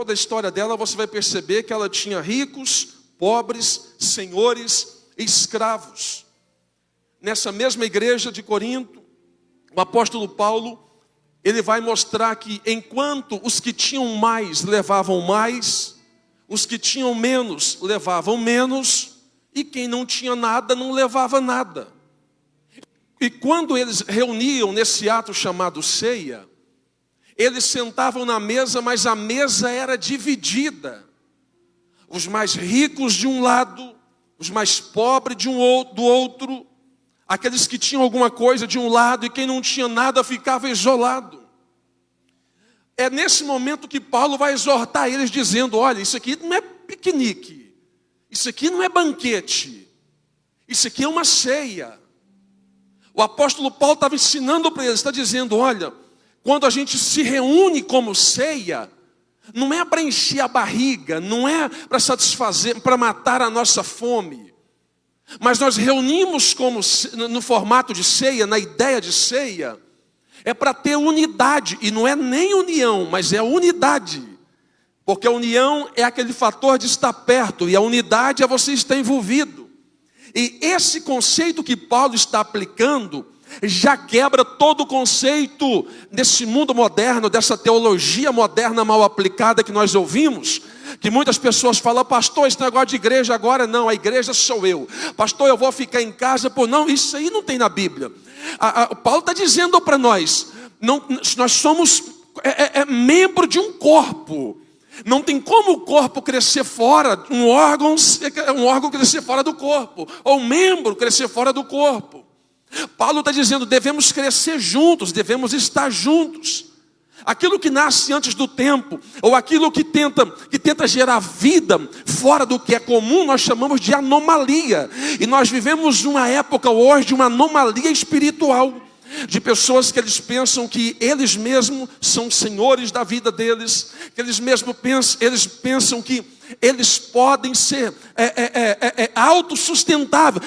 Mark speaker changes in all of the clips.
Speaker 1: Toda a história dela, você vai perceber que ela tinha ricos, pobres, senhores e escravos. Nessa mesma igreja de Corinto, o apóstolo Paulo, ele vai mostrar que enquanto os que tinham mais levavam mais, os que tinham menos levavam menos, e quem não tinha nada não levava nada. E quando eles reuniam nesse ato chamado ceia, eles sentavam na mesa, mas a mesa era dividida. Os mais ricos de um lado, os mais pobres do outro, aqueles que tinham alguma coisa de um lado e quem não tinha nada ficava isolado. É nesse momento que Paulo vai exortar eles dizendo, olha, isso aqui não é piquenique, isso aqui não é banquete, isso aqui é uma ceia. O apóstolo Paulo estava ensinando para eles, está dizendo, olha, quando a gente se reúne como ceia, não é para encher a barriga, não é para satisfazer, para matar a nossa fome. Mas nós reunimos no formato de ceia, na ideia de ceia, é para ter unidade. E não é nem união, mas é unidade. Porque a união é aquele fator de estar perto, e a unidade é você estar envolvido. E esse conceito que Paulo está aplicando já quebra todo o conceito desse mundo moderno, dessa teologia moderna mal aplicada que nós ouvimos, que muitas pessoas falam, pastor, esse negócio de igreja agora, não, a igreja sou eu. Pastor, eu vou ficar em casa, não, isso aí não tem na Bíblia. Paulo está dizendo para nós, nós somos membro de um corpo. Não tem como o corpo crescer fora, um órgão crescer fora do corpo, ou um membro crescer fora do corpo. Paulo está dizendo, devemos crescer juntos, devemos estar juntos. Aquilo que nasce antes do tempo, ou aquilo que tenta gerar vida fora do que é comum, nós chamamos de anomalia. E nós vivemos uma época hoje de uma anomalia espiritual, de pessoas que eles pensam que eles mesmos são senhores da vida deles, que eles pensam que eles podem ser autossustentáveis.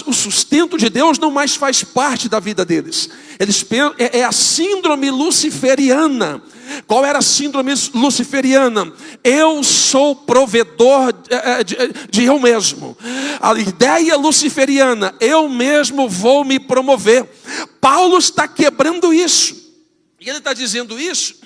Speaker 1: O sustento de Deus não mais faz parte da vida deles. Eles pensam, é a síndrome luciferiana. Qual era a síndrome luciferiana? Eu sou provedor de eu mesmo. A ideia luciferiana, eu mesmo vou me promover. Paulo está quebrando isso. E ele está dizendo isso,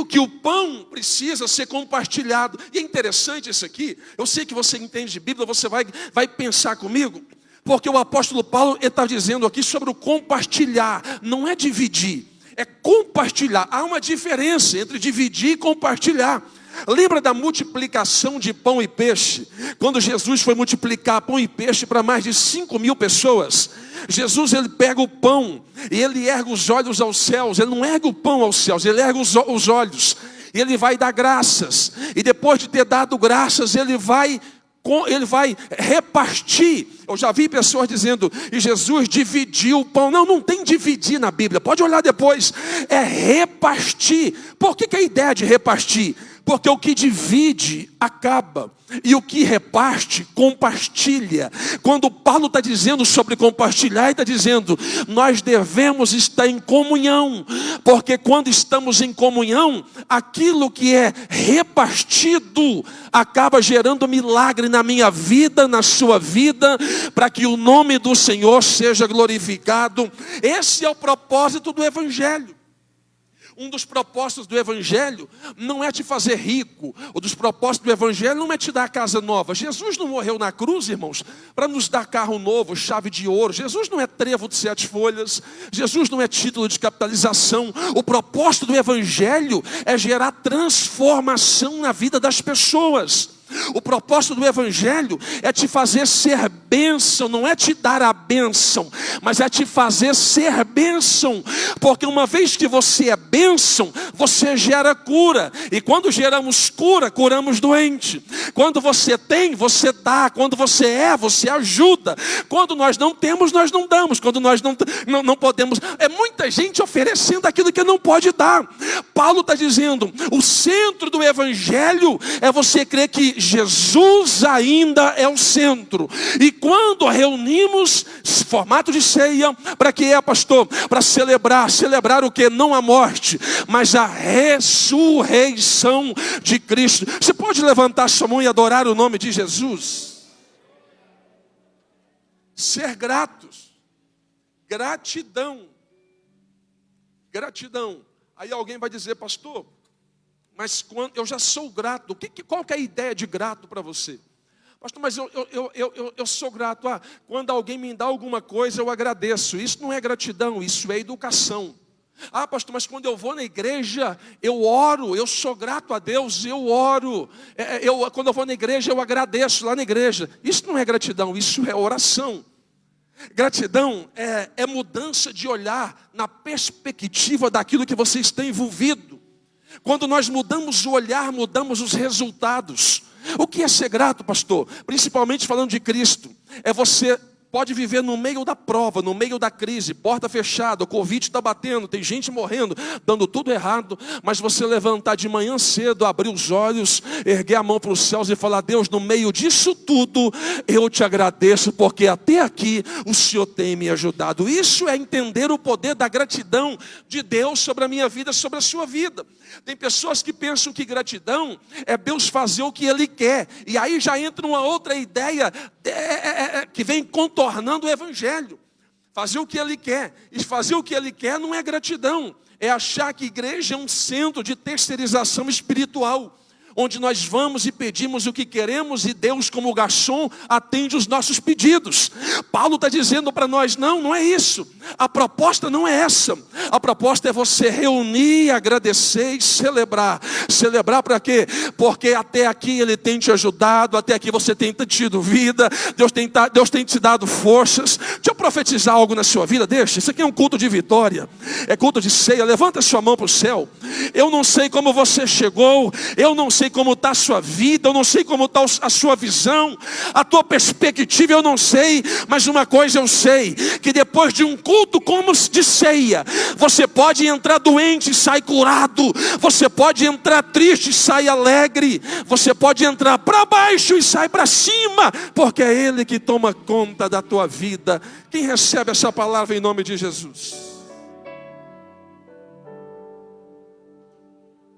Speaker 1: que o pão precisa ser compartilhado. E é interessante isso aqui. Eu sei que você entende de Bíblia, você vai pensar comigo. Porque o apóstolo Paulo está dizendo aqui sobre o compartilhar. Não é dividir, é compartilhar. Há uma diferença entre dividir e compartilhar. Lembra da multiplicação de pão e peixe? Quando Jesus foi multiplicar pão e peixe para mais de 5.000 pessoas, Jesus, ele pega o pão e ele ergue os olhos aos céus. Ele não ergue o pão aos céus, ele ergue os olhos. E ele vai dar graças. E depois de ter dado graças, ele vai repartir. Eu já vi pessoas dizendo, e Jesus dividiu o pão. Não tem dividir na Bíblia, pode olhar depois. É repartir. Por que a ideia de repartir? Porque o que divide acaba, e o que reparte compartilha. Quando Paulo está dizendo sobre compartilhar, ele está dizendo, nós devemos estar em comunhão, porque quando estamos em comunhão, aquilo que é repartido acaba gerando milagre na minha vida, na sua vida, para que o nome do Senhor seja glorificado. Esse é o propósito do Evangelho. Um dos propósitos do Evangelho não é te fazer rico. Um dos propósitos do Evangelho não é te dar casa nova. Jesus não morreu na cruz, irmãos, para nos dar carro novo, chave de ouro. Jesus não é trevo de 7 folhas. Jesus não é título de capitalização. O propósito do Evangelho é gerar transformação na vida das pessoas. O propósito do Evangelho é te fazer ser bênção, não é te dar a bênção, mas é te fazer ser bênção, porque uma vez que você é bênção, você gera cura, e quando geramos cura, curamos doente. Quando você tem, você dá. Quando você é, você ajuda. Quando nós não temos, nós não damos. Quando nós não podemos, é muita gente oferecendo aquilo que não pode dar. Paulo está dizendo, o centro do evangelho é você crer que Jesus ainda é o centro. E quando reunimos formato de ceia, para que é, pastor? Para celebrar o que? Não a morte, mas a ressurreição de Cristo. Você pode levantar sua mão e adorar o nome de Jesus? Ser gratos. Gratidão. Aí alguém vai dizer, pastor, mas quando eu já sou grato, qual que é a ideia de grato para você? Pastor, mas eu sou grato. Quando alguém me dá alguma coisa, eu agradeço. Isso não é gratidão, isso é educação. Pastor, mas quando eu vou na igreja, eu oro, eu sou grato a Deus, eu oro. Quando eu vou na igreja, eu agradeço lá na igreja. Isso não é gratidão, isso é oração. Gratidão é mudança de olhar na perspectiva daquilo que você está envolvido. Quando nós mudamos o olhar, mudamos os resultados. O que é ser grato, pastor? Principalmente falando de Cristo. Você pode viver no meio da prova, no meio da crise, porta fechada, o Covid está batendo, tem gente morrendo, dando tudo errado, mas você levantar de manhã cedo, abrir os olhos, erguer a mão para os céus e falar, Deus, no meio disso tudo, eu te agradeço, porque até aqui o Senhor tem me ajudado. Isso é entender o poder da gratidão de Deus sobre a minha vida, sobre a sua vida. Tem pessoas que pensam que gratidão é Deus fazer o que Ele quer, e aí já entra uma outra ideia que vem contornando o evangelho. Fazer o que Ele quer, e fazer o que Ele quer não é gratidão, é achar que igreja é um centro de terceirização espiritual, onde nós vamos e pedimos o que queremos e Deus, como garçom, atende os nossos pedidos. Paulo está dizendo para nós, não é isso. A proposta não é essa. A proposta é você reunir, agradecer e celebrar. Celebrar para quê? Porque até aqui Ele tem te ajudado, até aqui você tem tido vida, Deus tem te dado forças. Deixa eu profetizar algo na sua vida, deixa. Isso aqui é um culto de vitória, é culto de ceia. Levanta a sua mão para o céu. Eu não sei como você chegou, eu não sei como está a sua vida, eu não sei como está a sua visão, a tua perspectiva eu não sei, mas uma coisa eu sei, que depois de um culto como de ceia, você pode entrar doente e sair curado, você pode entrar triste e sair alegre, você pode entrar para baixo e sair para cima, porque é Ele que toma conta da tua vida. Quem recebe essa palavra em nome de Jesus?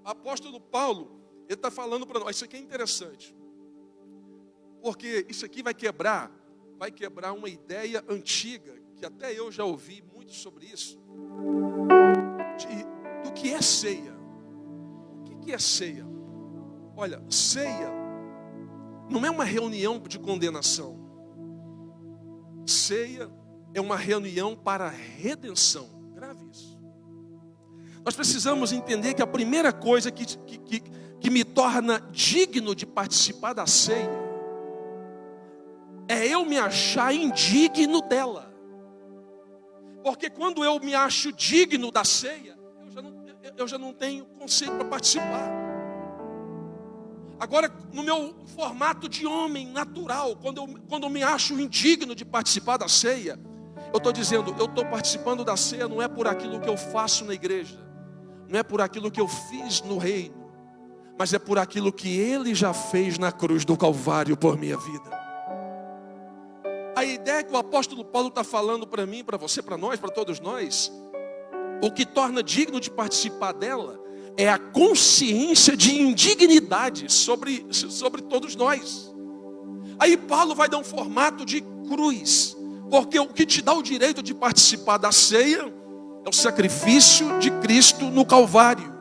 Speaker 1: Apóstolo Paulo, ele está falando para nós, isso aqui é interessante, porque isso aqui vai quebrar uma ideia antiga, que até eu já ouvi muito sobre isso, do que é ceia. O que é ceia? Olha, ceia não é uma reunião de condenação. Ceia é uma reunião para redenção. Grave isso. Nós precisamos entender que a primeira coisa que me torna digno de participar da ceia é eu me achar indigno dela. Porque quando eu me acho digno da ceia, eu já não tenho conceito para participar. Agora, no meu formato de homem natural, quando eu me acho indigno de participar da ceia, eu estou dizendo, eu estou participando da ceia não é por aquilo que eu faço na igreja, não é por aquilo que eu fiz no reino, mas é por aquilo que Ele já fez na cruz do Calvário por minha vida. A ideia que o apóstolo Paulo está falando para mim, para você, para nós, para todos nós, o que torna digno de participar dela é a consciência de indignidade sobre todos nós. Aí Paulo vai dar um formato de cruz, porque o que te dá o direito de participar da ceia é o sacrifício de Cristo no Calvário.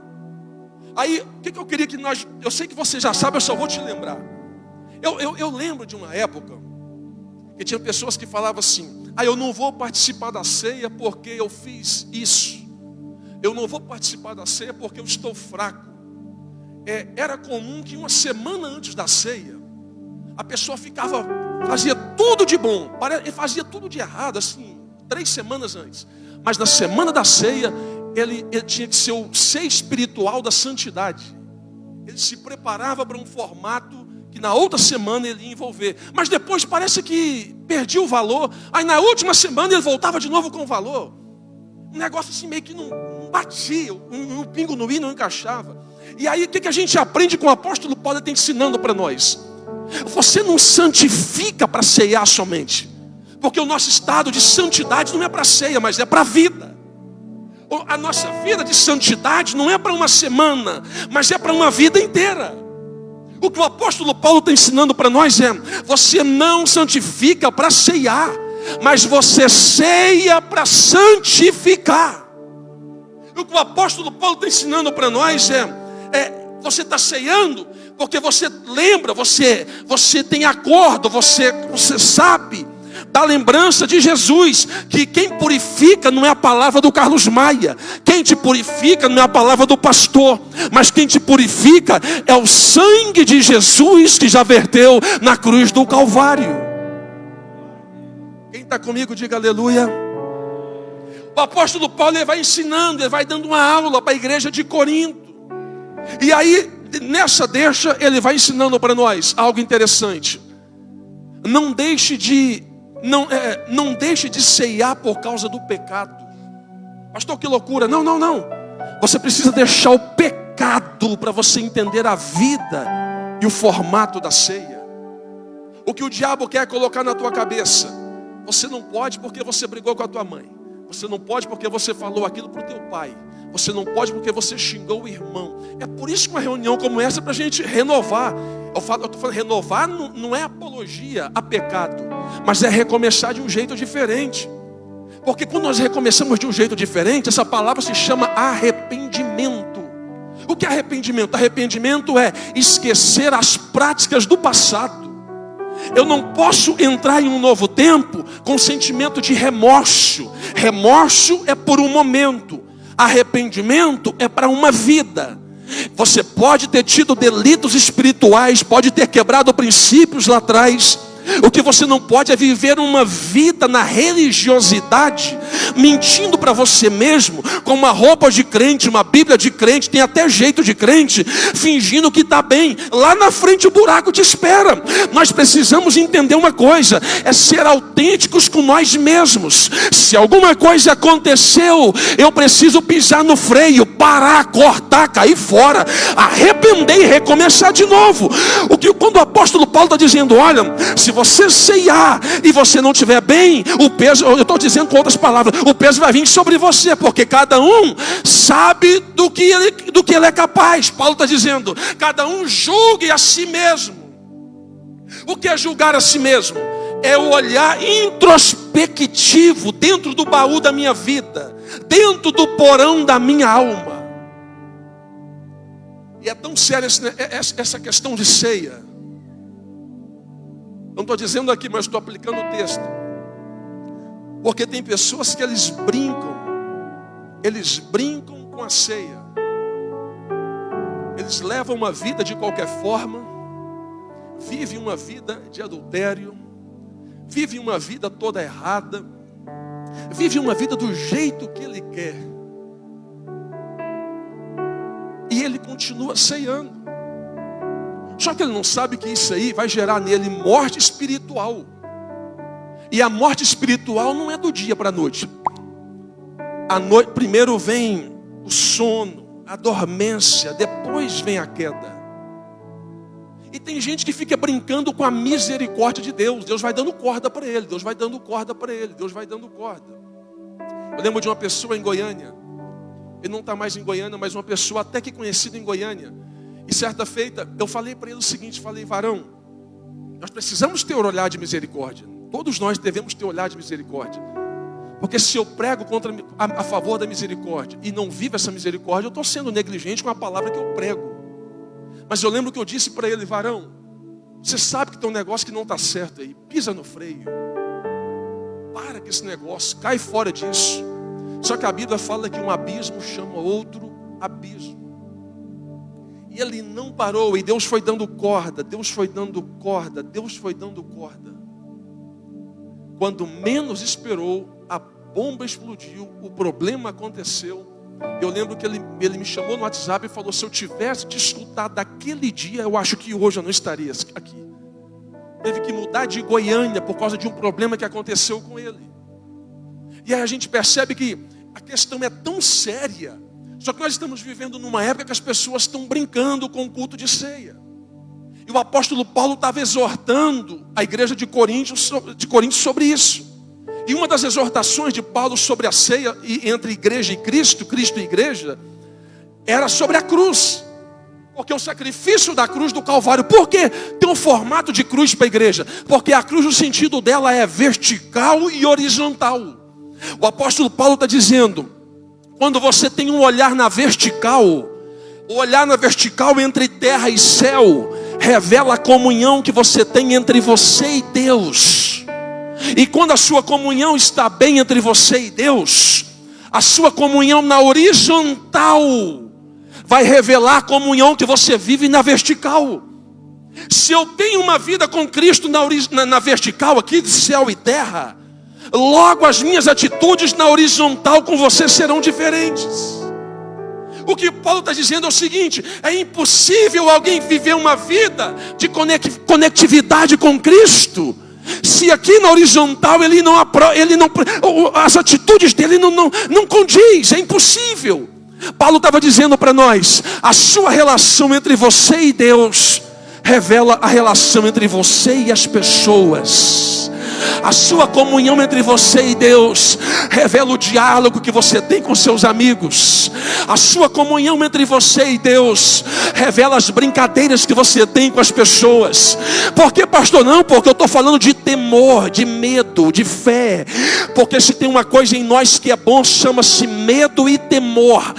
Speaker 1: Aí, o que eu queria que nós... Eu sei que você já sabe, eu só vou te lembrar. Eu lembro de uma época que tinha pessoas que falavam assim, eu não vou participar da ceia porque eu fiz isso. Eu não vou participar da ceia porque eu estou fraco. Era comum que uma semana antes da ceia, a pessoa fazia tudo de bom, fazia tudo de errado, assim, 3 semanas antes. Mas na semana da ceia, ele tinha que ser o ser espiritual da santidade. Ele se preparava para um formato que na outra semana ele ia envolver. Mas depois parece que perdia o valor. Aí na última semana ele voltava de novo com o valor. Um negócio assim meio que não batia, um pingo no i não encaixava. E aí o que a gente aprende com o apóstolo Paulo? Ele está ensinando para nós. Você não santifica para ceiar somente. Porque o nosso estado de santidade não é para ceia, mas é para a vida. A nossa vida de santidade não é para uma semana, mas é para uma vida inteira. O que o apóstolo Paulo está ensinando para nós é: você não santifica para ceiar, mas você ceia para santificar. O que o apóstolo Paulo está ensinando para nós você está ceando porque você lembra, você tem acordo, você sabe da lembrança de Jesus, que quem purifica não é a palavra do Carlos Maia, quem te purifica não é a palavra do pastor, mas quem te purifica é o sangue de Jesus que já verteu na cruz do Calvário. Quem está comigo, diga aleluia. O apóstolo Paulo ele vai ensinando, ele vai dando uma aula para a igreja de Corinto, e aí nessa deixa ele vai ensinando para nós algo interessante. Não deixe de ceiar por causa do pecado. Pastor, que loucura. Não. Você precisa deixar o pecado para você entender a vida e o formato da ceia. O que o diabo quer colocar na tua cabeça: você não pode porque você brigou com a tua mãe. Você não pode porque você falou aquilo para o teu pai. Você não pode porque você xingou o irmão. É por isso que uma reunião como essa é para a gente renovar. Eu estou falando, renovar não é apologia a pecado, mas é recomeçar de um jeito diferente. Porque quando nós recomeçamos de um jeito diferente, essa palavra se chama arrependimento. O que é arrependimento? Arrependimento é esquecer as práticas do passado. Eu não posso entrar em um novo tempo com sentimento de remorso. Remorso é por um momento. Arrependimento é para uma vida. Você pode ter tido delitos espirituais, pode ter quebrado princípios lá atrás. O que você não pode é viver uma vida na religiosidade, mentindo para você mesmo, com uma roupa de crente, uma Bíblia de crente, tem até jeito de crente, fingindo que está bem. Lá na frente o buraco te espera. Nós precisamos entender uma coisa: é ser autênticos com nós mesmos. Se alguma coisa aconteceu, eu preciso pisar no freio, parar, cortar, cair fora, arrepender e recomeçar de novo. Quando o apóstolo Paulo está dizendo: olha, se você ceiar e você não estiver bem, o peso, eu estou dizendo com outras palavras, o peso vai vir sobre você, porque cada um sabe do que ele é capaz. Paulo está dizendo: cada um julgue a si mesmo. O que é julgar a si mesmo? É o olhar introspectivo dentro do baú da minha vida, dentro do porão da minha alma. E é tão séria essa questão de ceia. Não estou dizendo aqui, mas estou aplicando o texto. Porque tem pessoas que eles brincam com a ceia. Eles levam uma vida de qualquer forma, vivem uma vida de adultério, vivem uma vida toda errada, vivem uma vida do jeito que ele quer. E ele continua ceando. Só que ele não sabe que isso aí vai gerar nele morte espiritual. E a morte espiritual não é do dia para a noite. Primeiro vem o sono, a dormência, depois vem a queda. E tem gente que fica brincando com a misericórdia de Deus. Deus vai dando corda para ele, Deus vai dando corda para ele, Deus vai dando corda. Eu lembro de uma pessoa em Goiânia. Ele não está mais em Goiânia, mas uma pessoa até que conhecida em Goiânia. E certa feita, eu falei para ele o seguinte, varão, nós precisamos ter olhar de misericórdia. Todos nós devemos ter olhar de misericórdia. Porque se eu prego a favor da misericórdia e não vivo essa misericórdia, eu estou sendo negligente com a palavra que eu prego. Mas eu lembro que eu disse para ele: varão, você sabe que tem um negócio que não está certo aí, pisa no freio. Para com esse negócio, cai fora disso. Só que a Bíblia fala que um abismo chama outro abismo. E ele não parou, e Deus foi dando corda, Deus foi dando corda, Deus foi dando corda. Quando menos esperou, a bomba explodiu, o problema aconteceu, Eu lembro que ele me chamou no WhatsApp e falou: se eu tivesse te escutado daquele dia, eu acho que hoje eu não estaria aqui. Teve que mudar de Goiânia por causa de um problema que aconteceu com ele. E aí a gente percebe que a questão é tão séria. Só que nós estamos vivendo numa época que as pessoas estão brincando com o culto de ceia. E o apóstolo Paulo estava exortando a igreja de Corinto sobre isso. E uma das exortações de Paulo sobre a ceia entre igreja e Cristo, Cristo e igreja, era sobre a cruz. Porque o sacrifício da cruz do Calvário, por que tem um formato de cruz para a igreja? Porque a cruz, o sentido dela é vertical e horizontal. O apóstolo Paulo está dizendo, quando você tem um olhar na vertical, o olhar na vertical entre terra e céu, revela a comunhão que você tem entre você e Deus. E quando a sua comunhão está bem entre você e Deus, a sua comunhão na horizontal vai revelar a comunhão que você vive na vertical. Se eu tenho uma vida com Cristo na vertical, aqui de céu e terra, logo as minhas atitudes na horizontal com você serão diferentes. O que Paulo está dizendo é o seguinte: é impossível alguém viver uma vida de conectividade com Cristo, se aqui na horizontal as atitudes dele não condiz. É impossível. Paulo estava dizendo para nós: a sua relação entre você e Deus revela a relação entre você e as pessoas. A sua comunhão entre você e Deus revela o diálogo que você tem com seus amigos. A sua comunhão entre você e Deus revela as brincadeiras que você tem com as pessoas. Por que, pastor? Não, porque eu estou falando de temor, de medo, de fé. Porque se tem uma coisa em nós que é bom, chama-se medo e temor.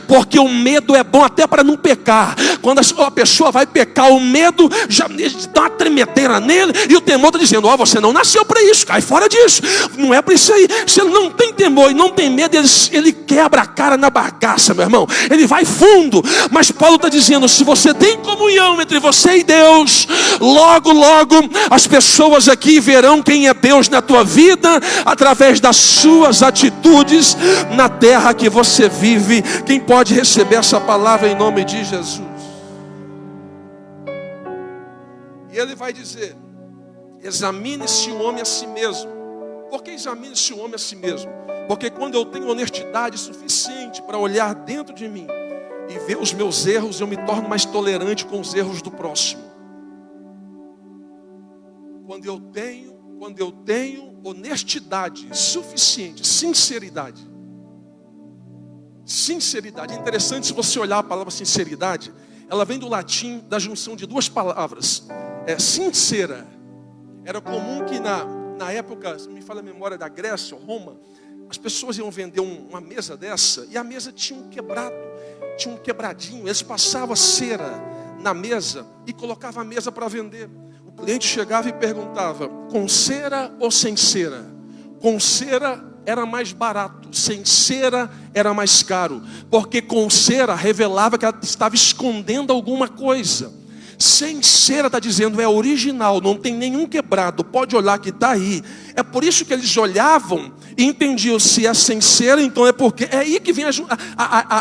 Speaker 1: Porque o medo é bom até para não pecar. Quando a pessoa vai pecar, o medo já dá uma tremedeira nele, e o temor está dizendo: ó, você não nasceu para isso, cai fora disso, não é para isso aí. Se ele não tem temor e não tem medo, ele quebra a cara na bagaça, meu irmão, ele vai fundo. Mas Paulo está dizendo: se você tem comunhão entre você e Deus, logo, logo as pessoas aqui verão quem é Deus na tua vida, através das suas atitudes na terra que você vive. Quem pode receber essa palavra em nome de Jesus? E ele vai dizer: examine-se o homem a si mesmo. Por que examine-se o homem a si mesmo? Porque quando eu tenho honestidade suficiente para olhar dentro de mim e ver os meus erros, eu me torno mais tolerante com os erros do próximo. Quando eu tenho honestidade suficiente, sinceridade. Sinceridade. É interessante, se você olhar a palavra sinceridade, ela vem do latim, da junção de duas palavras. Sincera. Era comum que na época, se me falha a memória, da Grécia ou Roma, as pessoas iam vender uma mesa dessa, e a mesa tinha um quebrado, tinha um quebradinho. Eles passavam a cera na mesa e colocavam a mesa para vender. O cliente chegava e perguntava: com cera ou sem cera? Com cera era mais barato, sem cera era mais caro, porque com cera revelava que ela estava escondendo alguma coisa. Sem cera está dizendo, é original, não tem nenhum quebrado, pode olhar que está aí. É por isso que eles olhavam e entendiam: se é sem cera, então é porque... É aí que vem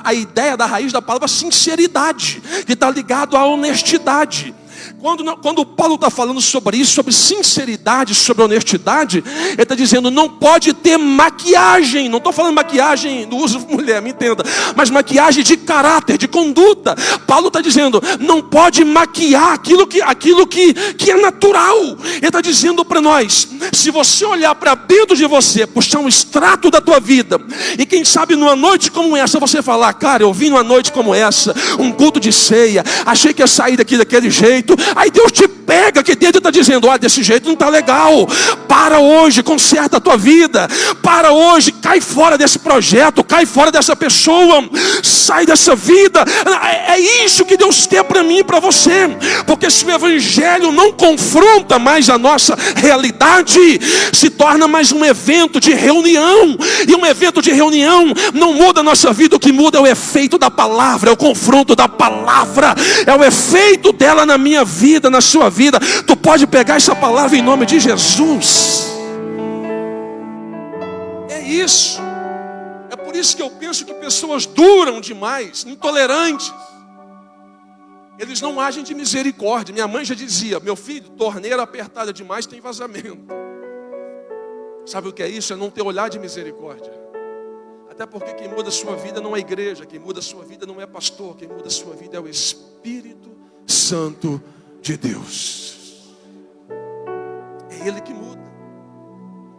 Speaker 1: a ideia da raiz da palavra sinceridade, que está ligado à honestidade. Quando Paulo está falando sobre isso, sobre sinceridade, sobre honestidade, ele está dizendo: não pode ter maquiagem. Não estou falando maquiagem do uso mulher, me entenda, mas maquiagem de caráter, de conduta. Paulo está dizendo: não pode maquiar aquilo que é natural. Ele está dizendo para nós: se você olhar para dentro de você, puxar um extrato da tua vida, e quem sabe numa noite como essa você falar: cara, eu vim numa noite como essa, um culto de ceia, achei que ia sair daqui daquele jeito. Aí Deus te pega aqui dentro e está dizendo: desse jeito não está legal, para hoje, conserta a tua vida, para hoje, cai fora desse projeto, cai fora dessa pessoa, sai dessa vida. É isso que Deus quer para mim e para você. Porque se o evangelho não confronta mais a nossa realidade, se torna mais um evento de reunião, e um evento de reunião não muda a nossa vida. O que muda é o efeito da palavra, é o confronto da palavra, é o efeito dela na minha vida, na sua vida. Tu pode pegar essa palavra em nome de Jesus. É isso. É por isso que eu penso que pessoas duram demais, intolerantes, eles não agem de misericórdia. Minha mãe já dizia: meu filho, torneira apertada demais tem vazamento. Sabe o que é isso? É não ter olhar de misericórdia. Até porque quem muda a sua vida não é a igreja, quem muda a sua vida não é pastor, quem muda a sua vida é o Espírito Santo de Deus. É Ele que muda.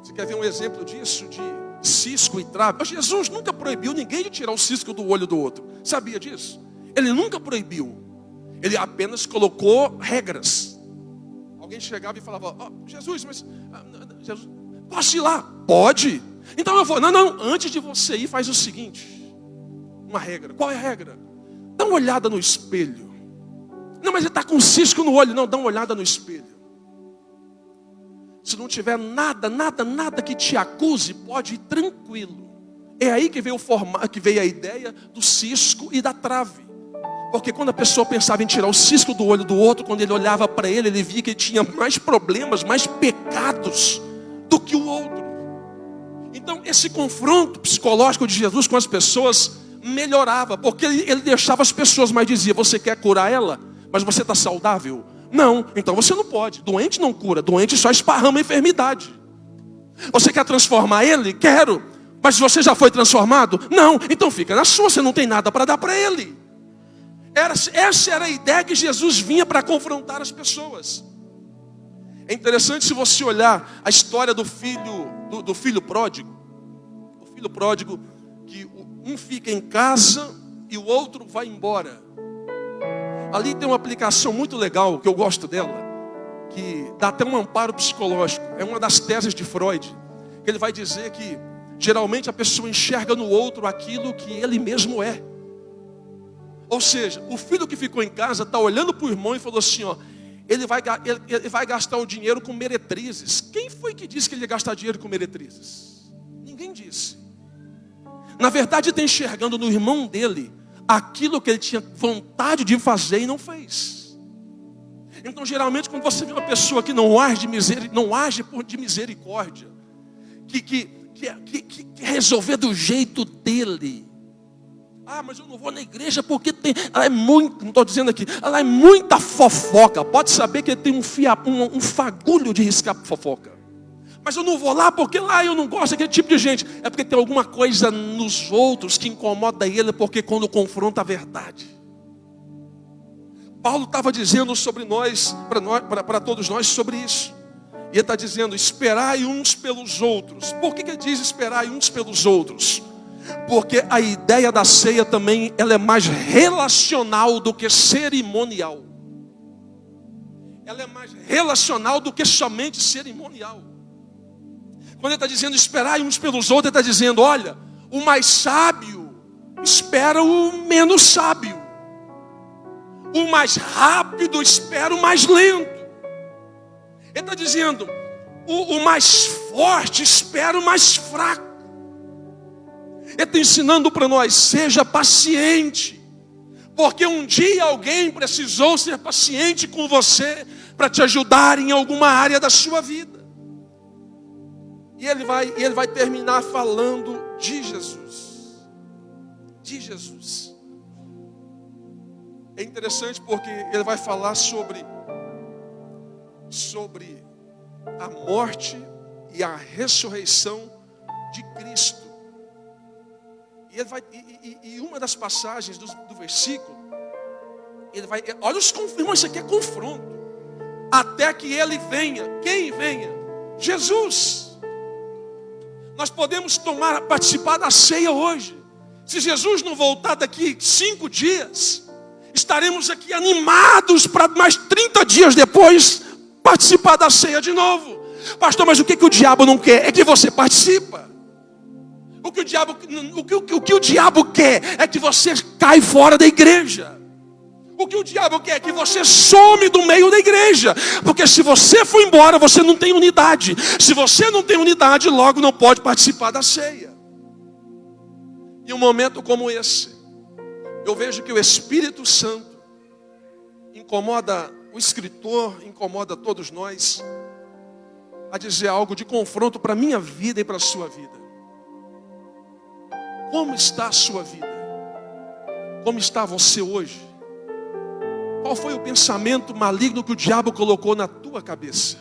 Speaker 1: Você quer ver um exemplo disso? De cisco e trave? Jesus nunca proibiu ninguém de tirar o cisco do olho do outro. Sabia disso? Ele nunca proibiu. Ele apenas colocou regras. Alguém chegava e falava: Jesus, mas Jesus, posso ir lá? Pode. Então eu vou. Não, antes de você ir, faz o seguinte. Uma regra. Qual é a regra? Dá uma olhada no espelho. Não, mas ele está com um cisco no olho. Não, dá uma olhada no espelho. Se não tiver nada que te acuse, pode ir tranquilo. É aí que veio a ideia do cisco e da trave. Porque quando a pessoa pensava em tirar o cisco do olho do outro, quando ele olhava para ele, ele via que ele tinha mais problemas, mais pecados do que o outro. Então esse confronto psicológico de Jesus com as pessoas melhorava, porque ele deixava as pessoas, mas dizia: você quer curar ela? Mas você está saudável? Não, então você não pode. Doente não cura, doente só esparrama a enfermidade. Você quer transformar ele? Quero. Mas você já foi transformado? Não, então fica na sua, você não tem nada para dar para ele. Essa era a ideia que Jesus vinha para confrontar as pessoas. É interessante se você olhar a história do filho pródigo. O filho pródigo, que um fica em casa e o outro vai embora. Ali tem uma aplicação muito legal, que eu gosto dela, que dá até um amparo psicológico. É uma das teses de Freud, que ele vai dizer que geralmente a pessoa enxerga no outro aquilo que ele mesmo é. Ou seja, o filho que ficou em casa está olhando para o irmão e falou assim: ele vai gastar o dinheiro com meretrizes. Quem foi que disse que ele ia gastar dinheiro com meretrizes? Ninguém disse. Na verdade, está enxergando no irmão dele aquilo que ele tinha vontade de fazer e não fez. Então, geralmente, quando você vê uma pessoa que não age de misericórdia, que resolver do jeito dele. Mas eu não vou na igreja porque ela é muito, não estou dizendo aqui, ela é muita fofoca. Pode saber que ele tem um fagulho de riscar fofoca. Mas eu não vou lá porque lá eu não gosto daquele tipo de gente. É porque tem alguma coisa nos outros que incomoda ele, porque quando confronta a verdade. Paulo estava dizendo sobre nós, para todos nós, sobre isso. E ele está dizendo: esperai uns pelos outros. Por que ele diz esperai uns pelos outros? Porque a ideia da ceia também, ela é mais relacional do que cerimonial. Ela é mais relacional do que somente cerimonial. Quando ele está dizendo esperai uns pelos outros, ele está dizendo: olha, o mais sábio espera o menos sábio. O mais rápido espera o mais lento. Ele está dizendo: o mais forte espera o mais fraco. Ele está ensinando para nós: seja paciente. Porque um dia alguém precisou ser paciente com você para te ajudar em alguma área da sua vida. E ele vai terminar falando de Jesus. De Jesus. É interessante porque ele vai falar sobre a morte e a ressurreição de Cristo. E uma das passagens do versículo, ele vai, olha os confirmos, isso aqui é confronto. Até que ele venha. Quem venha? Jesus. Nós podemos participar da ceia hoje. Se Jesus não voltar daqui 5 dias, estaremos aqui animados para mais 30 dias depois participar da ceia de novo. Pastor, mas o que o diabo não quer? É que você participa. O que o diabo quer é que você caia fora da igreja. O que o diabo quer é que você some do meio da igreja. Porque se você for embora, você não tem unidade. Se você não tem unidade, logo não pode participar da ceia. Em um momento como esse, eu vejo que o Espírito Santo incomoda o escritor, incomoda todos nós, a dizer algo de confronto para a minha vida e para a sua vida. Como está a sua vida? Como está você hoje? Qual foi o pensamento maligno que o diabo colocou na tua cabeça?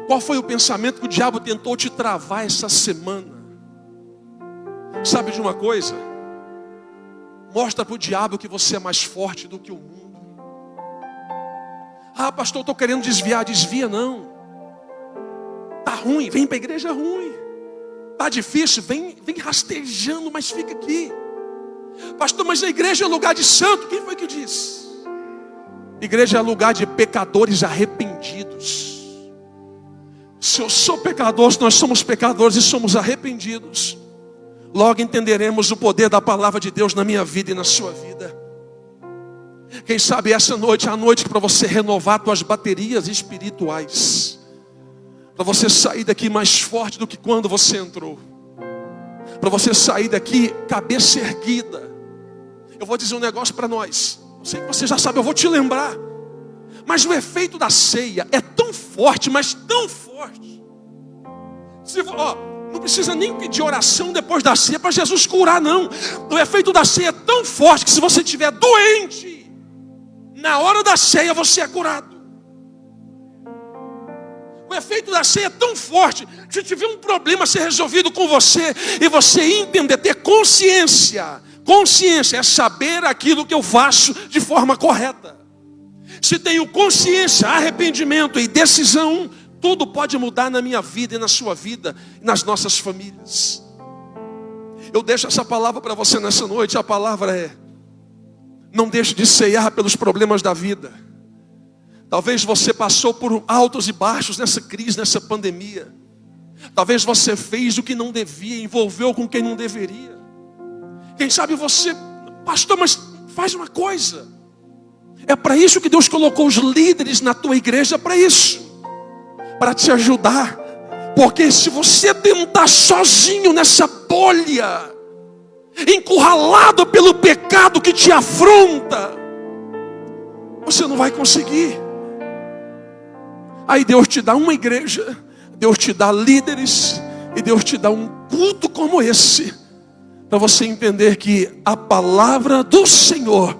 Speaker 1: Qual foi o pensamento que o diabo tentou te travar essa semana? Sabe de uma coisa? Mostra para o diabo que você é mais forte do que o mundo. Ah, pastor, eu estou querendo desviar. Desvia não. Está ruim, vem para a igreja ruim. Está difícil, vem rastejando, mas fica aqui. Pastor, mas a igreja é lugar de santo. Quem foi que disse? Igreja é lugar de pecadores arrependidos. Se eu sou pecador, se nós somos pecadores e somos arrependidos, logo entenderemos o poder da palavra de Deus na minha vida e na sua vida. Quem sabe essa noite é a noite para você renovar suas baterias espirituais, para você sair daqui mais forte do que quando você entrou, para você sair daqui cabeça erguida. Eu vou dizer um negócio para nós. Eu sei que você já sabe, eu vou te lembrar. Mas o efeito da ceia é tão forte, mas tão forte. Não precisa nem pedir oração depois da ceia para Jesus curar, não. O efeito da ceia é tão forte que se você estiver doente, na hora da ceia você é curado. O efeito da ceia é tão forte, se tiver um problema a ser resolvido com você, e você entender, ter consciência. Consciência é saber aquilo que eu faço de forma correta. Se tenho consciência, arrependimento e decisão, tudo pode mudar na minha vida e na sua vida, e nas nossas famílias. Eu deixo essa palavra para você nessa noite. A palavra é: não deixe de ceiar pelos problemas da vida. Talvez você passou por altos e baixos nessa crise, nessa pandemia. Talvez você fez o que não devia, envolveu com quem não deveria. Quem sabe você, pastor, mas faz uma coisa. É para isso que Deus colocou os líderes na tua igreja, para isso, para te ajudar. Porque se você tentar sozinho nessa bolha, encurralado pelo pecado que te afronta, você não vai conseguir. Aí Deus te dá uma igreja, Deus te dá líderes, e Deus te dá um culto como esse, para você entender que a palavra do Senhor,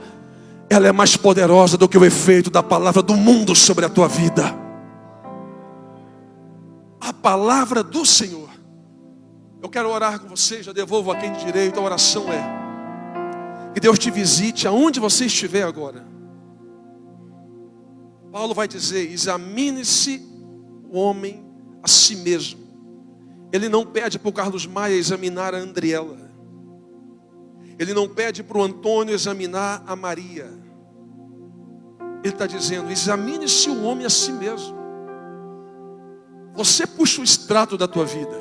Speaker 1: ela é mais poderosa do que o efeito da palavra do mundo sobre a tua vida. A palavra do Senhor. Eu quero orar com você, já devolvo a quem de direito. A oração é: que Deus te visite aonde você estiver agora. Paulo vai dizer: examine-se o homem a si mesmo. Ele não pede para o Carlos Maia examinar a Andriela. Ele não pede para o Antônio examinar a Maria. Ele está dizendo: examine-se o homem a si mesmo. Você puxa o extrato da tua vida.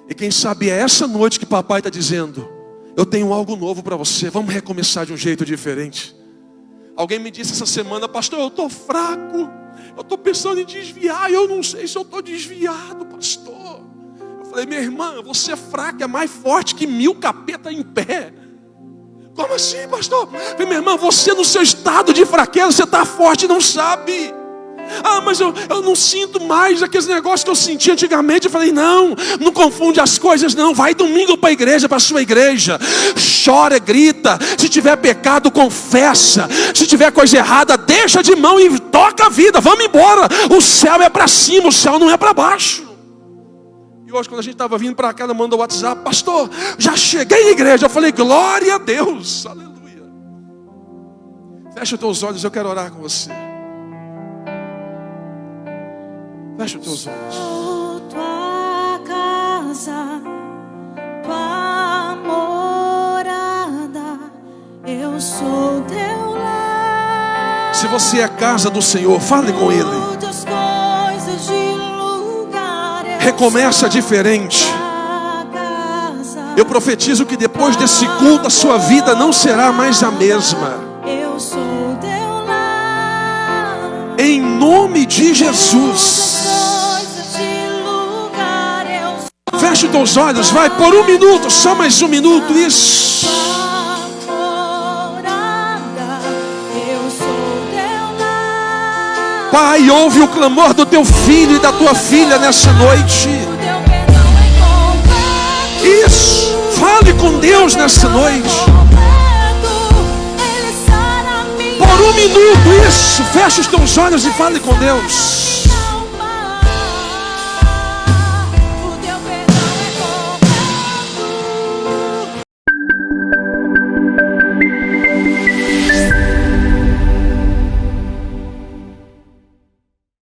Speaker 1: E quem sabe é essa noite que papai está dizendo: eu tenho algo novo para você, vamos recomeçar de um jeito diferente. Alguém me disse essa semana: pastor, eu estou fraco, eu estou pensando em desviar, eu não sei se eu estou desviado, pastor. Eu falei: minha irmã, você é fraca, é mais forte que 1000 capeta em pé. Como assim, pastor? Eu falei: minha irmã, você no seu estado de fraqueza, você está forte e não sabe. Ah, mas eu não sinto mais aqueles negócios que eu sentia antigamente. Eu falei: não confunde as coisas não. Vai domingo para a igreja, para a sua igreja. Chora, grita. Se tiver pecado, confessa. Se tiver coisa errada, deixa de mão e toca a vida. Vamos embora. O céu é para cima, o céu não é para baixo. E hoje, quando a gente estava vindo para cá, ela mandou o WhatsApp: pastor, já cheguei na igreja. Eu falei: glória a Deus, aleluia. Fecha os teus olhos, eu quero orar com você. Fecha os teus olhos.
Speaker 2: Sou tua casa, tua morada, eu sou teu lar.
Speaker 1: Se você é a casa do Senhor, fale com Ele.
Speaker 2: Muitas coisas de lugar,
Speaker 1: Recomeça diferente. Eu profetizo que depois desse culto a sua vida não será mais a mesma.
Speaker 2: eu sou teu lar.
Speaker 1: Em nome de Jesus. Feche os teus olhos, vai por 1 minuto, só mais 1 minuto, isso. Pai, ouve o clamor do teu filho e da tua filha nessa noite. Isso. Deus nessa noite.
Speaker 2: Ele sara minha
Speaker 1: Por um minuto, isso. Feche os teus olhos e fale com Deus.